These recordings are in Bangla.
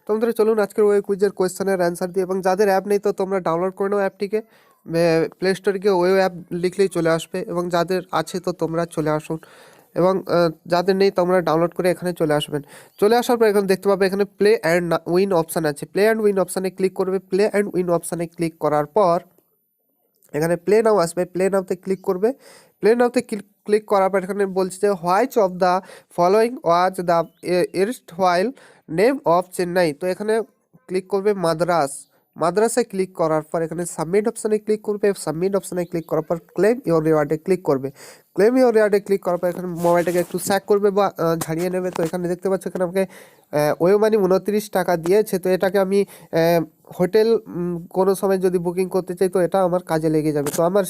তোমাদের চলুন আজকের ওই কুইজের কোয়েশ্চেনের অ্যান্সার দিই। এবং যাদের অ্যাপ নেই তো তোমরা ডাউনলোড করে নাও অ্যাপটিকে, প্লে স্টোরে গিয়ে ওই অ্যাপ লিখলেই চলে আসবে। এবং যাদের আছে তো তোমরা চলে আসুন, এবং যাদের নেই তোমরা ডাউনলোড করে এখানে চলে আসবেন। চলে আসার পর এখানে দেখতে পাবে এখানে প্লে অ্যান্ড উইন অপশান আছে। প্লে অ্যান্ড উইন অপশানে ক্লিক করবে। প্লে অ্যান্ড উইন অপশানে ক্লিক করার পর এখানে প্লে নাও আসবে, প্লে নাওতে ক্লিক করবে। প্লে নাওতে ক্লিক করার পর এখানে বলছে যে which of the following was the erstwhile name of Chennai. তো এখানে ক্লিক করবে মাদ্রাস। মাদ্রাসে ক্লিক করার পর এখানে সাবমিট অপশানে ক্লিক করবে। সাবমিট অপশানে ক্লিক করার পর ক্লেম ইওর রিওয়ার্ডে ক্লিক করবে। ক্লেম ইওর রিওয়ার্ডে ক্লিক করার পর এখানে মোবাইলটাকে একটু স্যাক করবে বা ঝাড়িয়ে নেবে। তো এখানে দেখতে পাচ্ছ এখানে আমাকে ওয়ো মানি 29 টাকা দিয়েছে। তো এটাকে আমি হোটেল কোনো সময় যদি বুকিং করতে চাই তো এটা আমার কাজে লেগে যাবে। তো আমার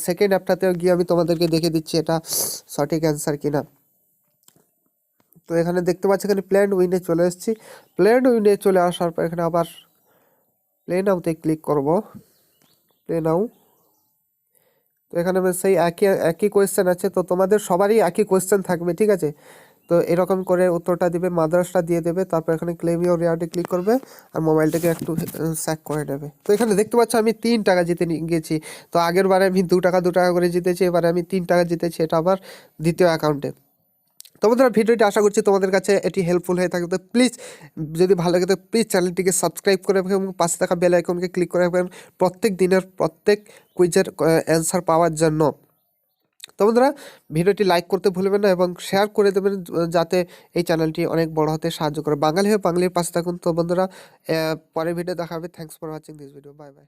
সেকেন্ড অ্যাপটাতে গিয়ে আমি তোমাদেরকে দেখে দিচ্ছি এটা সঠিক অ্যান্সার কিনা। তো এখানে দেখতে পাচ্ছি এখানে প্ল্যান উইনে চলে এসেছি। প্ল্যান উইনে চলে আসার পর এখানে আবার প্লে নাওতে ক্লিক করব। প্লে নাও। তো এখানে সেই একই কোয়েশ্চেন আছে, তো তোমাদের সবারই একই কোয়েশ্চেন থাকবে, ঠিক আছে। তো এরকম করে উত্তরটা দিবে, মাদ্রাসটা দিয়ে দেবে। তারপর এখানে ক্লেম ইওর রিওয়ার্ডে ক্লিক করবে আর মোবাইলটাকে একটু স্যাক করে নেবে। তো এখানে দেখতে পাচ্ছ আমি 3 টাকা জিতে গেছি। তো আগের বারে আমি 2 টাকা করে জিতেছি, এবারে আমি 3 টাকা জিতেছি, এটা আবার দ্বিতীয় অ্যাকাউন্টে। তোমাদের ভিডিওটি আশা করছি তোমাদের কাছে এটি হেল্পফুল হয়ে থাকে। তো প্লিজ যদি ভালো লাগে তো প্লিজ চ্যানেলটিকে সাবস্ক্রাইব করে রাখবেন এবং পাশে থাকা বেল আইকনকে ক্লিক করে রাখবেন প্রত্যেক দিনের প্রত্যেক কুইজের অ্যান্সার পাওয়ার জন্য। তো বন্ধুরা ভিডিওটি লাইক করতে ভুলবেন না এবং শেয়ার করে দেবেন যাতে এই চ্যানেলটি অনেক বড় হতে সাহায্য করে। বাঙালি হয়ে বাঙালির পাশে থাকুন। তো বন্ধুরা পরের ভিডিও দেখা হবে। Thanks for watching this video. Bye bye.